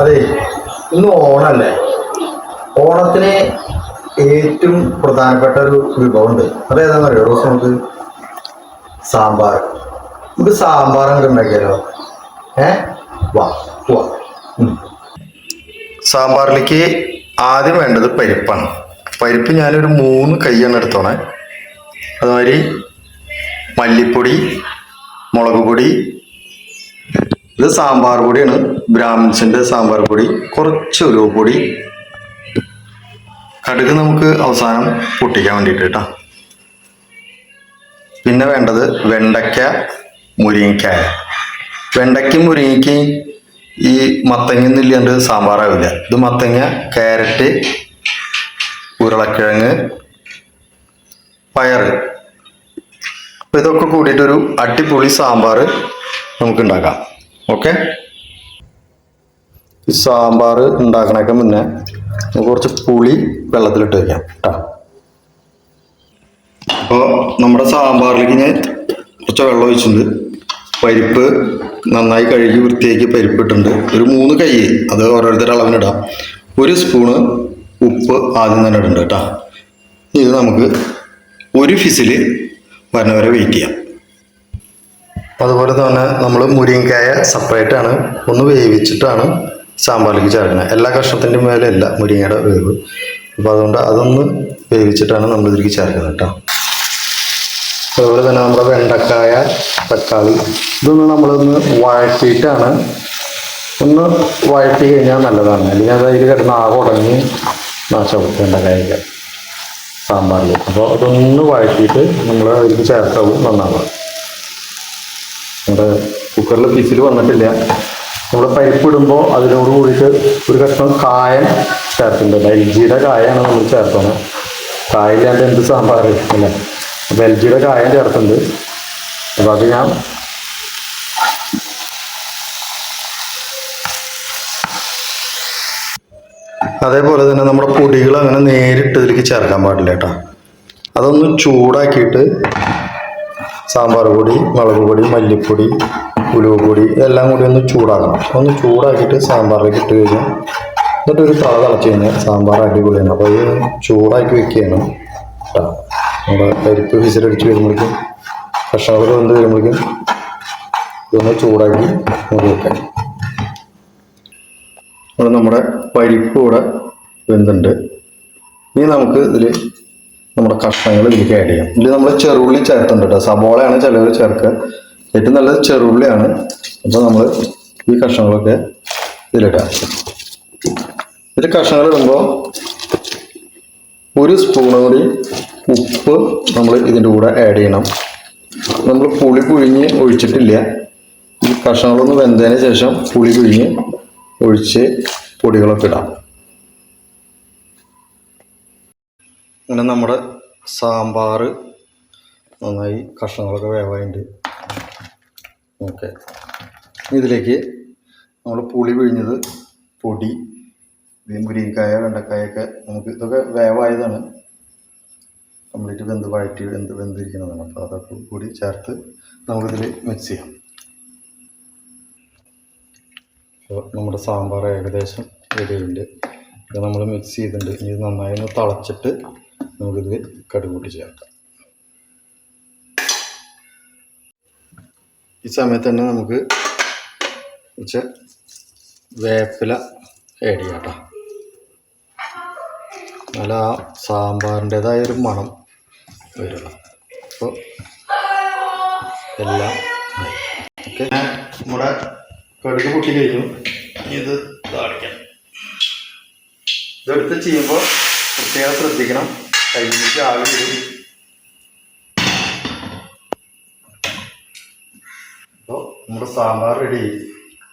അതെ, ഇന്ന് ഓണല്ലേ. ഓണത്തിന് ഏറ്റവും പ്രധാനപ്പെട്ട ഒരു വിഭവമുണ്ട്. അതേതാണെന്ന് അറിയോ റോസ്? നമുക്ക് സാമ്പാർ. നമുക്ക് സാമ്പാർ അങ്ങോട്ട് ഉണ്ടാക്കിയാലോ? വാ വാ. സാമ്പാറിലേക്ക് ആദ്യം വേണ്ടത് പരിപ്പാണ്. പരിപ്പ് ഞാനൊരു 3 കൈയാണ് എടുത്തോണേ. അതുമാതിരി മല്ലിപ്പൊടി, മുളക് പൊടി, ഇത് സാമ്പാർ പൊടിയാണ്, ബ്രാഹ്മിൻസിന്റെ സാമ്പാർ പൊടി, കുറച്ച് ഉലുവപ്പൊടി, കടുക് നമുക്ക് അവസാനം പൊട്ടിക്കാൻ വേണ്ടിയിട്ട് കേട്ടോ. പിന്നെ വേണ്ടത് വെണ്ടയ്ക്ക, മുരിങ്ങക്കായ. വെണ്ടയ്ക്കും മുരിങ്ങയ്ക്കും ഈ മത്തങ്ങ ഇല്ലാണ്ട് സാമ്പാറാവില്ല. ഇത് മത്തങ്ങ, ക്യാരറ്റ്, ഉരുളക്കിഴങ്ങ്, പയറ്, അപ്പൊ ഇതൊക്കെ കൂടിയിട്ടൊരു അടിപൊളി സാമ്പാർ നമുക്ക് ഉണ്ടാക്കാം. ഓക്കെ, ഈ സാമ്പാർ ഉണ്ടാക്കണൊക്കെ മുന്നേ നമുക്ക് കുറച്ച് പുളി വെള്ളത്തിലിട്ട് വയ്ക്കാം കേട്ടോ. അപ്പോൾ നമ്മുടെ സാമ്പാറിലേക്ക് ഞാൻ കുറച്ച് വെള്ളം ഒഴിച്ചിട്ടുണ്ട്. പരിപ്പ് നന്നായി കഴുകി വൃത്തിയാക്കി പരിപ്പ് ഇട്ടിട്ടുണ്ട്. ഒരു 3 കൈ, അത് ഓരോരുത്തരുടെ അളവിനിടാം. 1 സ്പൂണ് ഉപ്പ് ആദ്യം തന്നെ ഇടുന്നുണ്ട് കേട്ടോ. ഇത് നമുക്ക് 1 ഫിസില് വരണവരെ വെയിറ്റ് ചെയ്യാം. അതുപോലെ തന്നെ നമ്മൾ മുരിങ്ങക്കായ സെപ്പറേറ്റ് ആണ്, ഒന്ന് വേവിച്ചിട്ടാണ് സാമ്പാറിലേക്ക് ചേർക്കുന്നത്. എല്ലാ കഷ്ണത്തിൻ്റെ മേലെ അല്ല മുരിങ്ങയുടെ വേവ്. അപ്പോൾ അതുകൊണ്ട് അതൊന്ന് വേവിച്ചിട്ടാണ് നമ്മൾ ഇതിലേക്ക് ചേർക്കുന്നത് കേട്ടോ. അതുപോലെ തന്നെ നമ്മുടെ വെണ്ടക്കായ, തക്കാളി, ഇതൊന്ന് നമ്മളൊന്ന് വഴറ്റിയിട്ടാണ്. ഒന്ന് വഴറ്റി കഴിഞ്ഞാൽ നല്ലതാണ്. അല്ലെങ്കിൽ അത് അതിൽ കിടന്ന് ആകെ ഉടങ്ങി നാശപ്പെടുത്തി വെണ്ടക്കായൊക്കെ സാമ്പാറിൽ. അപ്പോൾ അതൊന്ന് വഴറ്റിയിട്ട് നമ്മൾ അതിലേക്ക് ചേർക്കാവും നന്നാവുക. നമ്മുടെ കുക്കറിൽ വിസിൽ വന്നിട്ടില്ല. നമ്മൾ പരിപ്പ് ഇടുമ്പോൾ അതിനോട് കൂടിയിട്ട് ഒരു കഷ്ണം കായം ചേർത്തിട്ടുണ്ട്. എൽജിയുടെ കായാണ് നമ്മൾ ചേർത്തത്. കായില്ലാണ്ട് എന്ത് സാമ്പാർ അല്ലേ? അപ്പോൾ എൽജിയുടെ കായം ചേർത്തിട്ടുണ്ട്. അപ്പോൾ അത് ഞാൻ അതേപോലെ തന്നെ നമ്മുടെ പൊടികൾ അങ്ങനെ നേരിട്ട് ഇതിലേക്ക് ചേർക്കാൻ പാടില്ല കേട്ടോ. അതൊന്ന് ചൂടാക്കിയിട്ട് സാമ്പാർ പൊടി, മുളക് പൊടി, മല്ലിപ്പൊടി, ഉലുവപ്പൊടി ഇതെല്ലാം കൂടി ഒന്ന് ചൂടാക്കണം. ഒന്ന് ചൂടാക്കിയിട്ട് സാമ്പാറിലേക്ക് ഇട്ട് കഴിഞ്ഞാൽ എന്നിട്ടൊരു തിളച്ച് കഴിഞ്ഞാൽ സാമ്പാർ അടിപൊളിയാണ്. അപ്പോൾ ഇത് ചൂടാക്കി വെക്കുകയാണ് കേട്ടോ. നമ്മുടെ പരിപ്പ് വിസിലടിച്ച് വരുമ്പോഴേക്കും കഷ്ണങ്ങൾ വെന്ത് വരുമ്പോഴേക്കും ഇതൊന്ന് ചൂടാക്കി മൂടി വെക്കാം. അപ്പോൾ നമ്മുടെ പരിപ്പ് കൂടെ വെന്തുണ്ട്. ഇനി നമുക്ക് ഇതിൽ നമ്മുടെ കഷ്ണങ്ങൾ ഇതിലേക്ക് ആഡ് ചെയ്യാം. ഇതിൽ നമ്മൾ ചെറുള്ളി ചേർത്തുണ്ട് കേട്ടോ. സബോളയാണ് ചിലവർ ചേർക്കുക, ഏറ്റവും നല്ലത് ചെറുള്ളിയാണ്. അപ്പോൾ നമ്മൾ ഈ കഷ്ണങ്ങളൊക്കെ ഇതിലിടാം. ഇതിൽ കഷ്ണങ്ങൾ ഇടുമ്പോൾ 1 സ്പൂൺ കൂടി ഉപ്പ് നമ്മൾ ഇതിൻ്റെ കൂടെ ആഡ് ചെയ്യണം. നമ്മൾ പുളി പിഴിഞ്ഞ് ഒഴിച്ചിട്ടില്ല. ഈ കഷ്ണങ്ങളൊന്ന് വെന്തതിന് ശേഷം പുളി പിഴിഞ്ഞ് ഒഴിച്ച് പൊടികളൊക്കെ ഇടാം. അങ്ങനെ നമ്മുടെ സാമ്പാർ നന്നായി കഷ്ണങ്ങളൊക്കെ വേവായിട്ടുണ്ട്. ഓക്കെ, ഇതിലേക്ക് നമ്മൾ പുളി പിഴിഞ്ഞത്, പൊടി, മുരിങ്ങക്കായ, വെണ്ടക്കായൊക്കെ നമുക്ക് ഇതൊക്കെ വേവായതാണ്, കംപ്ലീറ്റ് വെന്തിരിക്കുന്നതാണ്. അപ്പോൾ അതൊക്കെ കൂടി ചേർത്ത് നമുക്കിതിൽ മിക്സ് ചെയ്യാം. അപ്പോൾ നമ്മുടെ സാമ്പാർ ഏകദേശം റെഡിയുണ്ട്. ഇത് നമ്മൾ മിക്സ് ചെയ്തിട്ടുണ്ട്. ഇനി ഇത് നന്നായി ഒന്ന് തിളച്ചിട്ട് നമുക്കിത് കടുക് കൂട്ടി ചേർക്കാം. ഈ സമയത്ത് തന്നെ നമുക്ക് കുറച്ച് വേപ്പില ആഡ് ചെയ്യാം കേട്ടോ. നല്ല ആ സാമ്പാറിൻ്റെതായൊരു മണം വരിക. അപ്പോൾ എല്ലാം ഓക്കെ. നമ്മുടെ കടുക് പൊട്ടി കഴിഞ്ഞു. ഇത് താളിക്കാം. ഇതെടുത്ത് ചെയ്യുമ്പോൾ പ്രത്യേകം ശ്രദ്ധിക്കണം, കയ്യിലേക്ക് ആവി വരും. അപ്പോൾ നമ്മുടെ സാമ്പാർ റെഡി.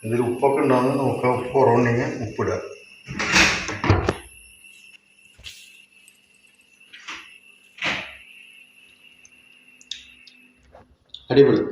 ഇതിൽ ഉപ്പൊക്കെ ഉണ്ടാകുന്ന നോക്കുക. ഉപ്പ് കുറവുണ്ടെങ്കിൽ ഉപ്പിടുക. അടിപൊളി.